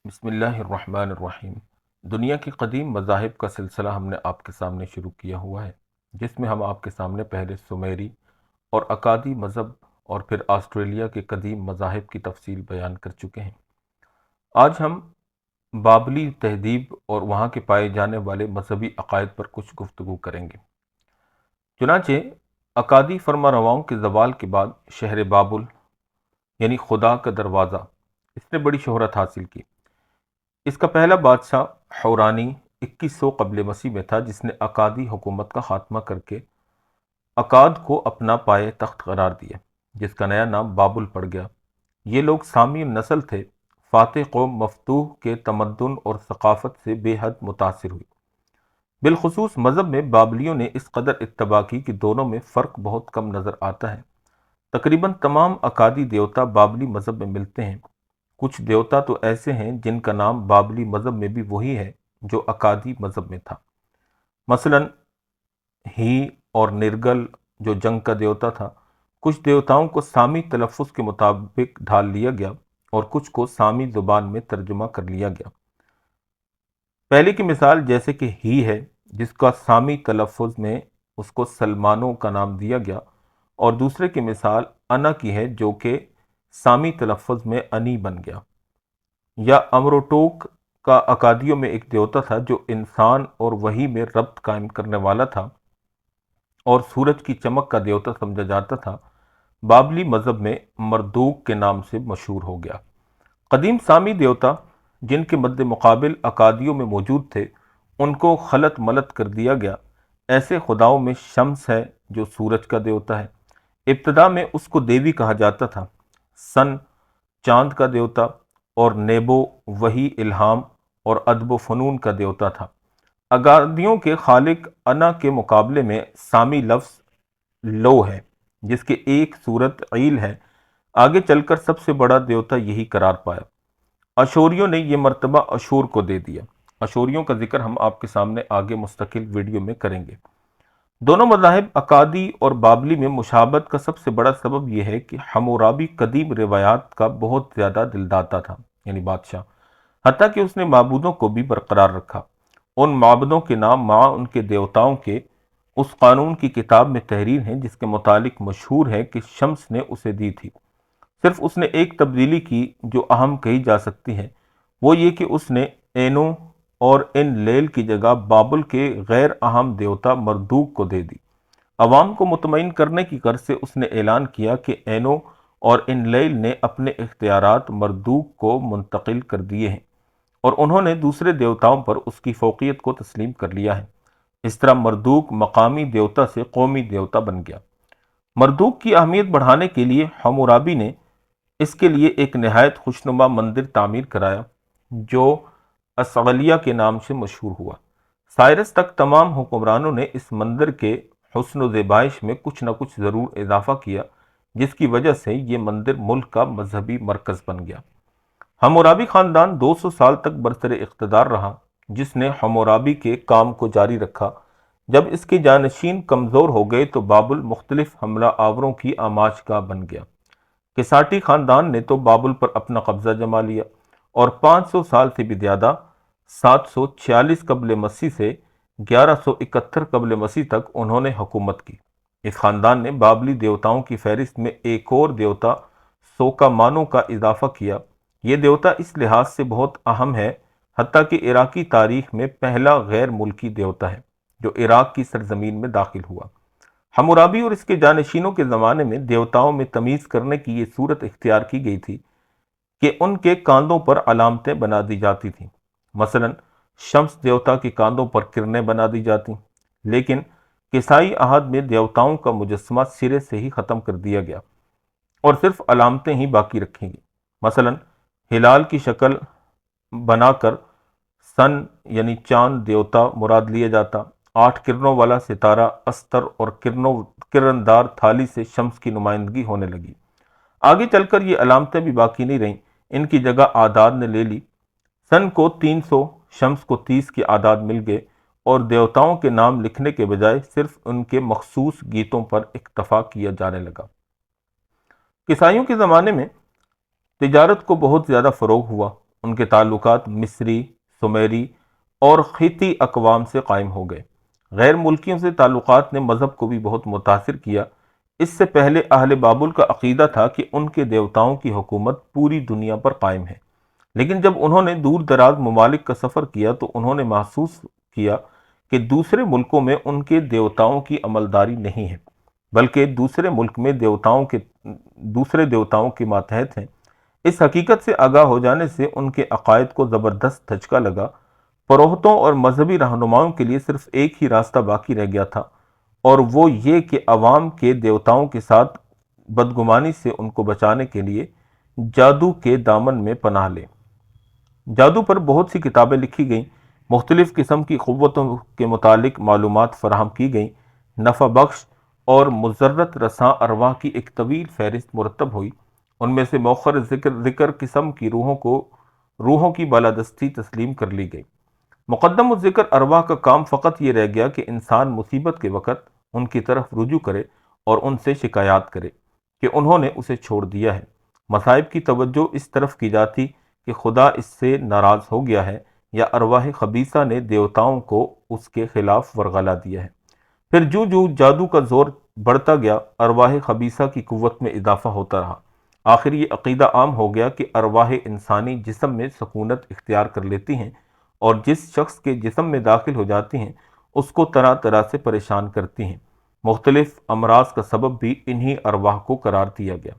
بسم اللہ الرحمن الرحیم۔ دنیا کی قدیم مذاہب کا سلسلہ ہم نے آپ کے سامنے شروع کیا ہوا ہے، جس میں ہم آپ کے سامنے پہلے سومیری اور اکادی مذہب اور پھر آسٹریلیا کے قدیم مذاہب کی تفصیل بیان کر چکے ہیں۔ آج ہم بابلی تہذیب اور وہاں کے پائے جانے والے مذہبی عقائد پر کچھ گفتگو کریں گے۔ چنانچہ اکادی فرما رواؤں کے زوال کے بعد شہر بابل یعنی خدا کا دروازہ اس نے بڑی شہرت حاصل کی۔ اس کا پہلا بادشاہ حورانی 2100 قبل مسیح میں تھا، جس نے اکادی حکومت کا خاتمہ کر کے اکاد کو اپنا پائے تخت قرار دیا، جس کا نیا نام بابل پڑ گیا۔ یہ لوگ سامی نسل تھے۔ فاتح قوم مفتوح کے تمدن اور ثقافت سے بے حد متاثر ہوئی۔ بالخصوص مذہب میں بابلیوں نے اس قدر اتباع کی کہ دونوں میں فرق بہت کم نظر آتا ہے۔ تقریباً تمام اکادی دیوتا بابلی مذہب میں ملتے ہیں۔ کچھ دیوتا تو ایسے ہیں جن کا نام بابلی مذہب میں بھی وہی ہے جو اکادی مذہب میں تھا۔ مثلاً ہی اور نرگل جو جنگ کا دیوتا تھا۔ کچھ دیوتاؤں کو سامی تلفظ کے مطابق ڈھال لیا گیا اور کچھ کو سامی زبان میں ترجمہ کر لیا گیا۔ پہلے کی مثال جیسے کہ ہی ہے، جس کا سامی تلفظ میں اس کو سلمانوں کا نام دیا گیا، اور دوسرے کی مثال انا کی ہے جو کہ سامی تلفظ میں انی بن گیا۔ یا امروٹوک کا اکادیوں میں ایک دیوتا تھا جو انسان اور وحی میں ربط قائم کرنے والا تھا اور سورج کی چمک کا دیوتا سمجھا جاتا تھا۔ بابلی مذہب میں مردوک کے نام سے مشہور ہو گیا۔ قدیم سامی دیوتا جن کے مد مقابل اکادیوں میں موجود تھے، ان کو خلط ملط کر دیا گیا۔ ایسے خداؤں میں شمس ہے جو سورج کا دیوتا ہے۔ ابتدا میں اس کو دیوی کہا جاتا تھا۔ سن چاند کا دیوتا اور نیبو وحی الہام اور ادب و فنون کا دیوتا تھا۔ اکادیوں کے خالق انا کے مقابلے میں سامی لفظ لو ہے، جس کے ایک صورت عیل ہے۔ آگے چل کر سب سے بڑا دیوتا یہی قرار پایا۔ اشوریوں نے یہ مرتبہ اشور کو دے دیا۔ اشوریوں کا ذکر ہم آپ کے سامنے آگے مستقل ویڈیو میں کریں گے۔ دونوں مذاہب اکادی اور بابلی میں مشابہت کا سب سے بڑا سبب یہ ہے کہ حمورابی قدیم روایات کا بہت زیادہ دلداتا تھا، یعنی بادشاہ، حتیٰ کہ اس نے معبودوں کو بھی برقرار رکھا۔ ان معبودوں کے نام مع ان کے دیوتاؤں کے اس قانون کی کتاب میں تحریر ہیں جس کے متعلق مشہور ہے کہ شمس نے اسے دی تھی۔ صرف اس نے ایک تبدیلی کی جو اہم کہی جا سکتی ہے، وہ یہ کہ اس نے اینو اور ان لیل کی جگہ بابل کے غیر اہم دیوتا مردوک کو دے دی۔ عوام کو مطمئن کرنے کی غرض سے اس نے اعلان کیا کہ اینو اور ان لیل نے اپنے اختیارات مردوک کو منتقل کر دیے ہیں اور انہوں نے دوسرے دیوتاؤں پر اس کی فوقیت کو تسلیم کر لیا ہے۔ اس طرح مردوک مقامی دیوتا سے قومی دیوتا بن گیا۔ مردوک کی اہمیت بڑھانے کے لیے حمورابی نے اس کے لیے ایک نہایت خوشنما مندر تعمیر کرایا جو اسغلیہ کے نام سے مشہور ہوا۔ سائرس تک تمام حکمرانوں نے اس مندر کے حسن و زیبائش میں کچھ نہ کچھ ضرور اضافہ کیا، جس کی وجہ سے یہ مندر ملک کا مذہبی مرکز بن گیا۔ حمورابی خاندان 200 سال تک برسر اقتدار رہا، جس نے حمورابی کے کام کو جاری رکھا۔ جب اس کے جانشین کمزور ہو گئے تو بابل مختلف حملہ آوروں کی آماج گاہ بن گیا۔ کساٹی خاندان نے تو بابل پر اپنا قبضہ جما لیا اور 500 سال سے بھی زیادہ 746 قبل مسیح سے 1171 قبل مسیح تک انہوں نے حکومت کی۔ اس خاندان نے بابلی دیوتاؤں کی فہرست میں ایک اور دیوتا سوکا مانو کا اضافہ کیا۔ یہ دیوتا اس لحاظ سے بہت اہم ہے حتیٰ کہ عراقی تاریخ میں پہلا غیر ملکی دیوتا ہے جو عراق کی سرزمین میں داخل ہوا۔ حمورابی اور اس کے جانشینوں کے زمانے میں دیوتاؤں میں تمیز کرنے کی یہ صورت اختیار کی گئی تھی کہ ان کے کاندھوں پر علامتیں بنا دی جاتی تھیں۔ مثلا شمس دیوتا کے کاندھوں پر کرنیں بنا دی جاتی، لیکن کسائی عہد میں دیوتاؤں کا مجسمہ سرے سے ہی ختم کر دیا گیا اور صرف علامتیں ہی باقی رکھی گئیں۔ مثلا ہلال کی شکل بنا کر سن یعنی چاند دیوتا مراد لیا جاتا۔ 8 کرنوں والا ستارہ استر اور کرندار تھالی سے شمس کی نمائندگی ہونے لگی۔ آگے چل کر یہ علامتیں بھی باقی نہیں رہیں، ان کی جگہ اعداد نے لے لی۔ سن کو 300، شمس کو 30 کے اعداد مل گئے اور دیوتاؤں کے نام لکھنے کے بجائے صرف ان کے مخصوص گیتوں پر اکتفا کیا جانے لگا۔ کسائیوں کے زمانے میں تجارت کو بہت زیادہ فروغ ہوا ان کے تعلقات مصری، سمیری اور خطی اقوام سے قائم ہو گئے۔ غیر ملکیوں سے تعلقات نے مذہب کو بھی بہت متاثر کیا۔ اس سے پہلے اہل بابل کا عقیدہ تھا کہ ان کے دیوتاؤں کی حکومت پوری دنیا پر قائم ہے، لیکن جب انہوں نے دور دراز ممالک کا سفر کیا تو انہوں نے محسوس کیا کہ دوسرے ملکوں میں ان کے دیوتاؤں کی عملداری نہیں ہے، بلکہ دوسرے دیوتاؤں کے ماتحت ہیں۔ اس حقیقت سے آگاہ ہو جانے سے ان کے عقائد کو زبردست دھچکا لگا۔ پروہتوں اور مذہبی رہنماؤں کے لیے صرف ایک ہی راستہ باقی رہ گیا تھا، اور وہ یہ کہ عوام کے دیوتاؤں کے ساتھ بدگمانی سے ان کو بچانے کے لیے جادو کے دامن میں پناہ لیں۔ جادو پر بہت سی کتابیں لکھی گئیں، مختلف قسم کی قوتوں کے متعلق معلومات فراہم کی گئیں، نفع بخش اور مضرت رساں ارواح کی ایک طویل فہرست مرتب ہوئی۔ ان میں سے مؤخر ذکر قسم کی روحوں کی بالادستی تسلیم کر لی گئی۔ مقدم الذکر ارواح کا کام فقط یہ رہ گیا کہ انسان مصیبت کے وقت ان کی طرف رجوع کرے اور ان سے شکایات کرے کہ انہوں نے اسے چھوڑ دیا ہے۔ مصائب کی توجہ اس طرف کی جاتی کہ خدا اس سے ناراض ہو گیا ہے یا ارواح خبیثہ نے دیوتاؤں کو اس کے خلاف ورغلا دیا ہے۔ پھر جو جادو کا زور بڑھتا گیا، ارواح خبیثہ کی قوت میں اضافہ ہوتا رہا۔ آخر یہ عقیدہ عام ہو گیا کہ ارواح انسانی جسم میں سکونت اختیار کر لیتی ہیں اور جس شخص کے جسم میں داخل ہو جاتی ہیں اس کو طرح طرح سے پریشان کرتی ہیں۔ مختلف امراض کا سبب بھی انہی ارواح کو قرار دیا گیا۔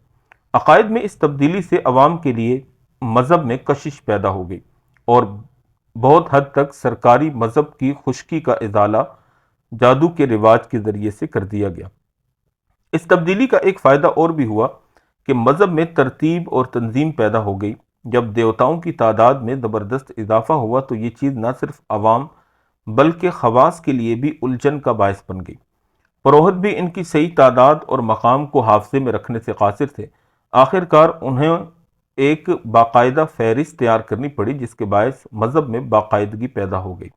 عقائد میں اس تبدیلی سے عوام کے لیے مذہب میں کشش پیدا ہو گئی اور بہت حد تک سرکاری مذہب کی خشکی کا ازالہ جادو کے رواج کے ذریعے سے کر دیا گیا۔ اس تبدیلی کا ایک فائدہ اور بھی ہوا کہ مذہب میں ترتیب اور تنظیم پیدا ہو گئی۔ جب دیوتاؤں کی تعداد میں زبردست اضافہ ہوا تو یہ چیز نہ صرف عوام بلکہ خواص کے لیے بھی الجھن کا باعث بن گئی۔ پروہت بھی ان کی صحیح تعداد اور مقام کو حافظے میں رکھنے سے قاصر تھے۔ آخر کار انہیں ایک باقاعدہ فہرست تیار کرنی پڑی، جس کے باعث مذہب میں باقاعدگی پیدا ہو گئی۔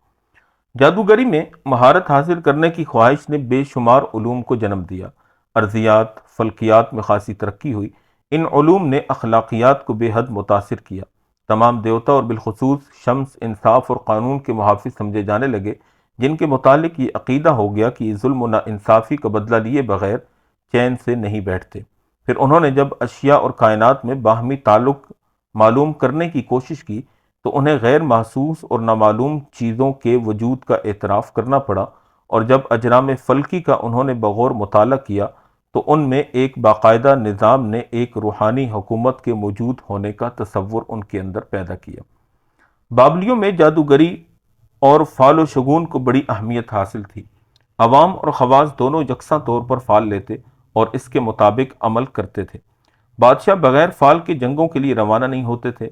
جادوگری میں مہارت حاصل کرنے کی خواہش نے بے شمار علوم کو جنم دیا۔ ارضیات، فلکیات میں خاصی ترقی ہوئی۔ ان علوم نے اخلاقیات کو بے حد متاثر کیا۔ تمام دیوتا اور بالخصوص شمس انصاف اور قانون کے محافظ سمجھے جانے لگے، جن کے متعلق یہ عقیدہ ہو گیا کہ یہ ظلم و ناانصافی کا بدلہ لیے بغیر چین سے نہیں بیٹھتے۔ پھر انہوں نے جب اشیاء اور کائنات میں باہمی تعلق معلوم کرنے کی کوشش کی تو انہیں غیر محسوس اور نامعلوم چیزوں کے وجود کا اعتراف کرنا پڑا، اور جب اجرام فلکی کا انہوں نے بغور مطالعہ کیا تو ان میں ایک باقاعدہ نظام نے ایک روحانی حکومت کے موجود ہونے کا تصور ان کے اندر پیدا کیا۔ بابلیوں میں جادوگری اور فال و شگون کو بڑی اہمیت حاصل تھی۔ عوام اور خواص دونوں یکساں طور پر فال لیتے اور اس کے مطابق عمل کرتے تھے۔ بادشاہ بغیر فال کے جنگوں کے لیے روانہ نہیں ہوتے تھے،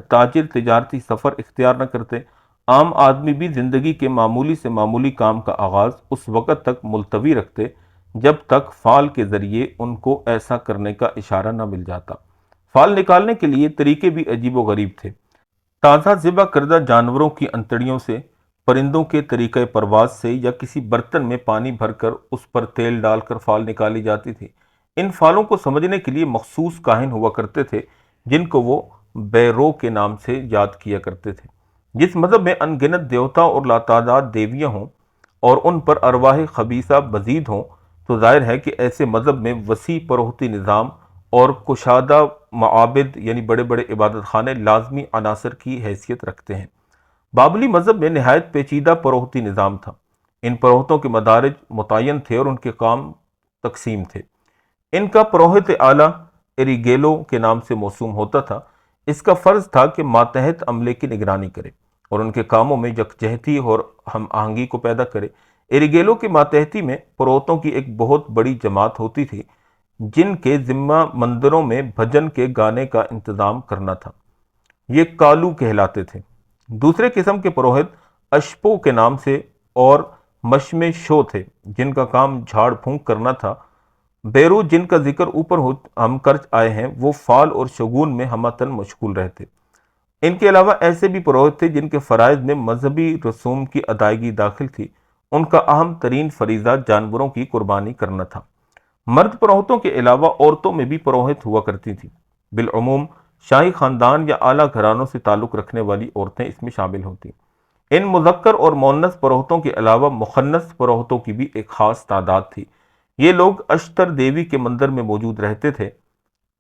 تاجر تجارتی سفر اختیار نہ کرتے، عام آدمی بھی زندگی کے معمولی سے معمولی کام کا آغاز اس وقت تک ملتوی رکھتے جب تک فال کے ذریعے ان کو ایسا کرنے کا اشارہ نہ مل جاتا۔ فال نکالنے کے لیے طریقے بھی عجیب و غریب تھے۔ تازہ ذبح کردہ جانوروں کی انتڑیوں سے، پرندوں کے طریقہ پرواز سے یا کسی برتن میں پانی بھر کر اس پر تیل ڈال کر فال نکالی جاتی تھی۔ ان فالوں کو سمجھنے کے لیے مخصوص کاہن ہوا کرتے تھے جن کو وہ بیرو کے نام سے یاد کیا کرتے تھے۔ جس مذہب میں ان گنت دیوتا اور لاتعداد دیویاں ہوں اور ان پر ارواح خبیثہ مزید ہوں تو ظاہر ہے کہ ایسے مذہب میں وسیع پروہتی نظام اور کشادہ معابد یعنی بڑے بڑے عبادت خانے لازمی عناصر کی حیثیت رکھتے ہیں۔ بابلی مذہب میں نہایت پیچیدہ پروہتی نظام تھا۔ ان پروہتوں کے مدارج متعین تھے اور ان کے کام تقسیم تھے۔ ان کا پروہت اعلیٰ ایریگیلو کے نام سے موسوم ہوتا تھا۔ اس کا فرض تھا کہ ماتحت عملے کی نگرانی کرے اور ان کے کاموں میں یکجہتی اور ہم آہنگی کو پیدا کرے۔ ایریگیلو کی ماتحتی میں پروہتوں کی ایک بہت بڑی جماعت ہوتی تھی جن کے ذمہ مندروں میں بھجن کے گانے کا انتظام کرنا تھا۔ یہ کالو کہلاتے تھے۔ دوسرے قسم کے پروہت اشپو کے نام سے اور مشمے شو تھے جن کا کام جھاڑ پھونک کرنا تھا۔ بیرو جن کا ذکر اوپر ہم کر آئے ہیں وہ فال اور شگون میں ہمتن مشغول رہتے۔ ان کے علاوہ ایسے بھی پروہت تھے جن کے فرائض میں مذہبی رسوم کی ادائیگی داخل تھی۔ ان کا اہم ترین فریضہ جانوروں کی قربانی کرنا تھا۔ مرد پروہتوں کے علاوہ عورتوں میں بھی پروہت ہوا کرتی تھی۔ بالعموم شاہی خاندان یا اعلیٰ گھرانوں سے تعلق رکھنے والی عورتیں اس میں شامل ہوتیں۔ ان مذکر اور مؤنث پروہتوں کے علاوہ مخنث پروہتوں کی بھی ایک خاص تعداد تھی۔ یہ لوگ اشتر دیوی کے مندر میں موجود رہتے تھے۔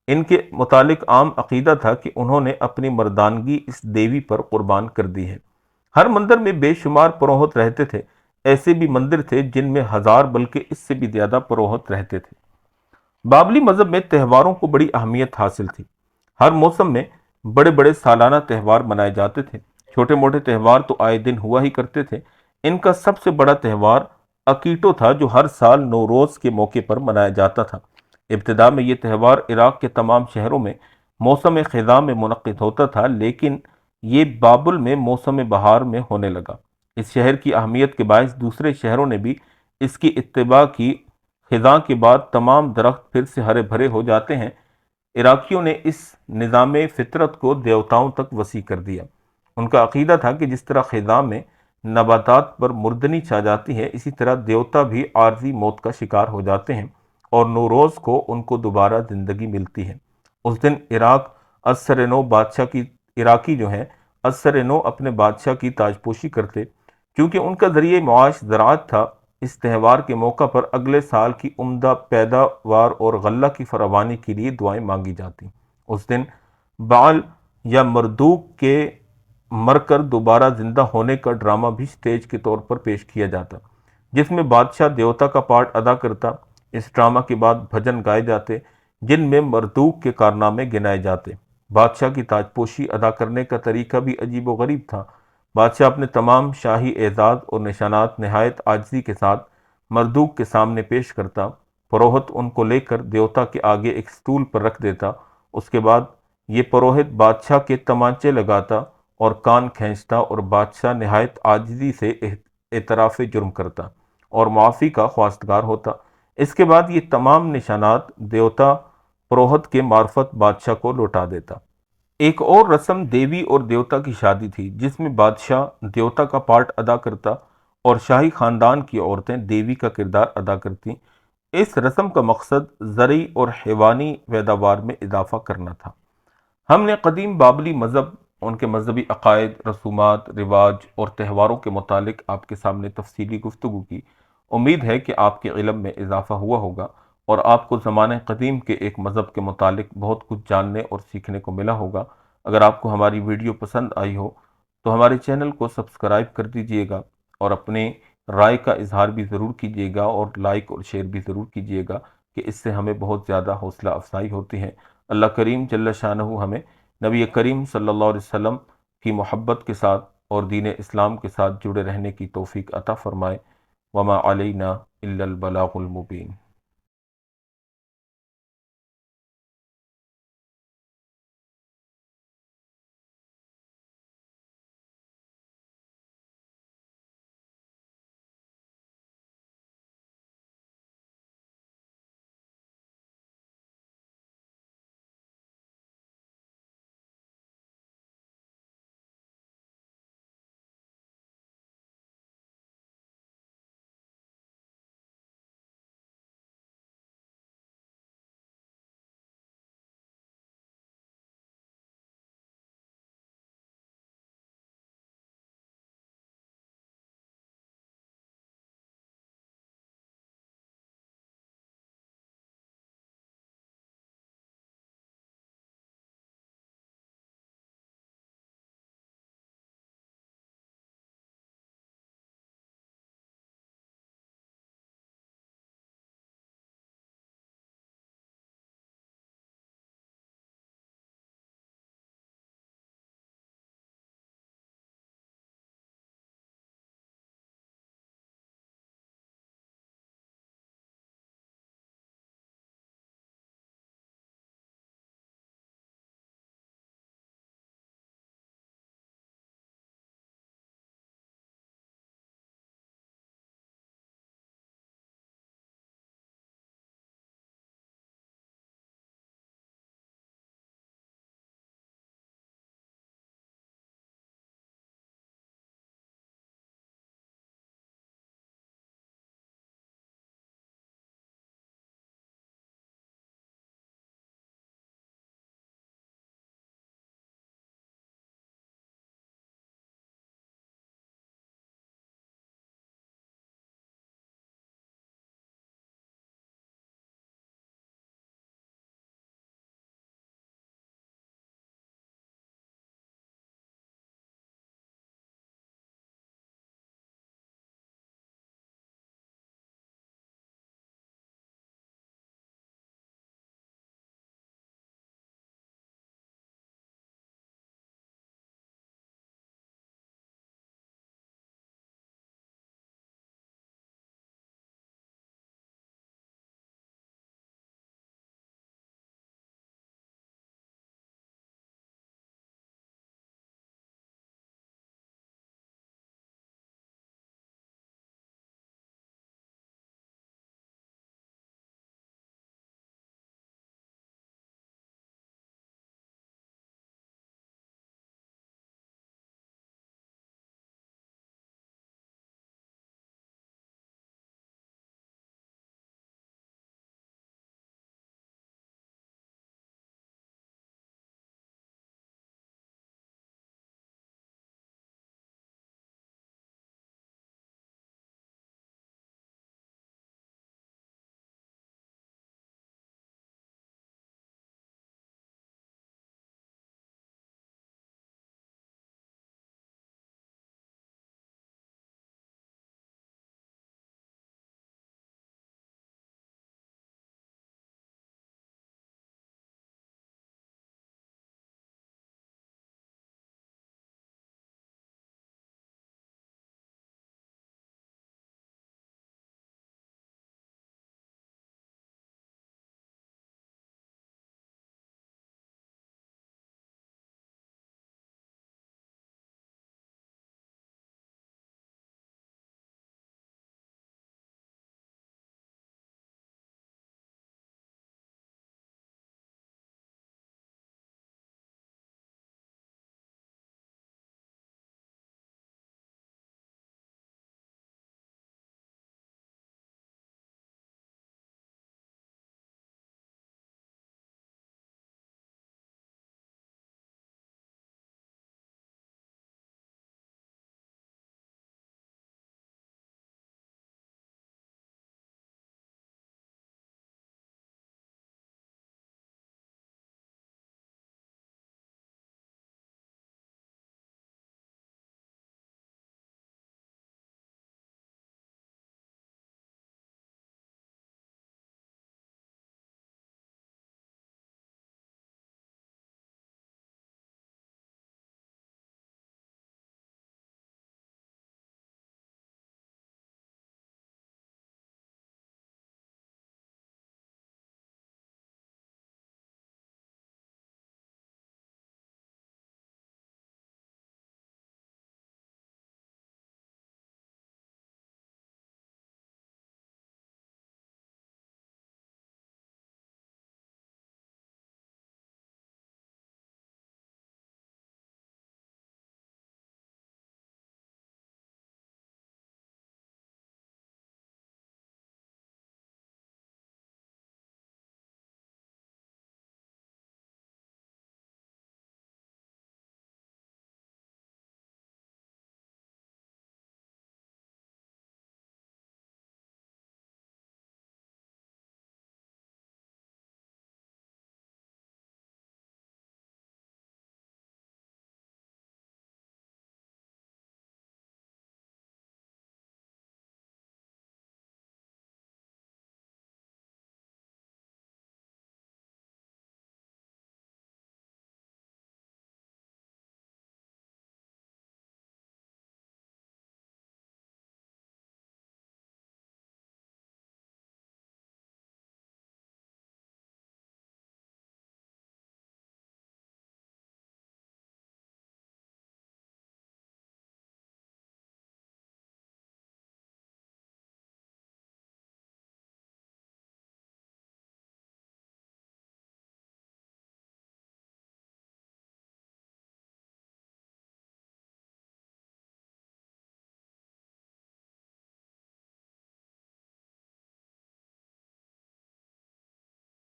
ان کے متعلق عام عقیدہ تھا کہ انہوں نے اپنی مردانگی اس دیوی پر قربان کر دی ہے۔ ہر مندر میں بے شمار پروہت رہتے تھے۔ ایسے بھی مندر تھے جن میں ہزار بلکہ اس سے بھی زیادہ پروہت رہتے تھے۔ بابلی مذہب میں تہواروں کو بڑی اہمیت حاصل تھی۔ ہر موسم میں بڑے بڑے سالانہ تہوار منائے جاتے تھے۔ چھوٹے موٹے تہوار تو آئے دن ہوا ہی کرتے تھے۔ ان کا سب سے بڑا تہوار اکیٹو تھا جو ہر سال نوروز کے موقع پر منایا جاتا تھا۔ ابتدا میں یہ تہوار عراق کے تمام شہروں میں موسم خزاں میں منعقد ہوتا تھا، لیکن یہ بابل میں موسم بہار میں ہونے لگا۔ اس شہر کی اہمیت کے باعث دوسرے شہروں نے بھی اس کی اتباع کی۔ خزاں کے بعد تمام درخت پھر سے ہرے بھرے ہو جاتے ہیں۔ عراقیوں نے اس نظام فطرت کو دیوتاؤں تک وسیع کر دیا۔ ان کا عقیدہ تھا کہ جس طرح خزاں میں نباتات پر مردنی چھا جاتی ہے، اسی طرح دیوتا بھی عارضی موت کا شکار ہو جاتے ہیں اور نوروز کو ان کو دوبارہ زندگی ملتی ہے۔ اس دن عراقی جو ہیں اثر نو اپنے بادشاہ کی تاجپوشی کرتے۔ چونکہ ان کا ذریعہ معاش زراعت تھا، اس تہوار کے موقع پر اگلے سال کی عمدہ پیداوار اور غلہ کی فراوانی کے لیے دعائیں مانگی جاتی۔ اس دن بعل یا مردوک کے مر کر دوبارہ زندہ ہونے کا ڈرامہ بھی سٹیج کے طور پر پیش کیا جاتا، جس میں بادشاہ دیوتا کا پارٹ ادا کرتا۔ اس ڈرامہ کے بعد بھجن گائے جاتے جن میں مردوک کے کارنامے گنائے جاتے۔ بادشاہ کی تاجپوشی ادا کرنے کا طریقہ بھی عجیب و غریب تھا۔ بادشاہ اپنے تمام شاہی اعزاز اور نشانات نہایت عاجزی کے ساتھ مردوک کے سامنے پیش کرتا۔ پروہت ان کو لے کر دیوتا کے آگے ایک سٹول پر رکھ دیتا۔ اس کے بعد یہ پروہت بادشاہ کے تمانچے لگاتا اور کان کھینچتا، اور بادشاہ نہایت عاجزی سے اعتراف جرم کرتا اور معافی کا خواستگار ہوتا۔ اس کے بعد یہ تمام نشانات دیوتا پروہت کے معرفت بادشاہ کو لوٹا دیتا۔ ایک اور رسم دیوی اور دیوتا کی شادی تھی، جس میں بادشاہ دیوتا کا پارٹ ادا کرتا اور شاہی خاندان کی عورتیں دیوی کا کردار ادا کرتی۔ اس رسم کا مقصد زرعی اور حیوانی پیداوار میں اضافہ کرنا تھا۔ ہم نے قدیم بابلی مذہب، ان کے مذہبی عقائد، رسومات، رواج اور تہواروں کے متعلق آپ کے سامنے تفصیلی گفتگو کی۔ امید ہے کہ آپ کے علم میں اضافہ ہوا ہوگا اور آپ کو زمانہ قدیم کے ایک مذہب کے متعلق بہت کچھ جاننے اور سیکھنے کو ملا ہوگا۔ اگر آپ کو ہماری ویڈیو پسند آئی ہو تو ہمارے چینل کو سبسکرائب کر دیجئے گا اور اپنے رائے کا اظہار بھی ضرور کیجیے گا اور لائک اور شیئر بھی ضرور کیجیے گا کہ اس سے ہمیں بہت زیادہ حوصلہ افزائی ہوتی ہے۔ اللہ کریم جل شانہ ہمیں نبی کریم صلی اللہ علیہ وسلم کی محبت کے ساتھ اور دین اسلام کے ساتھ جڑے رہنے کی توفیق عطا فرمائے۔ وما علینا الا البلاغ المبین۔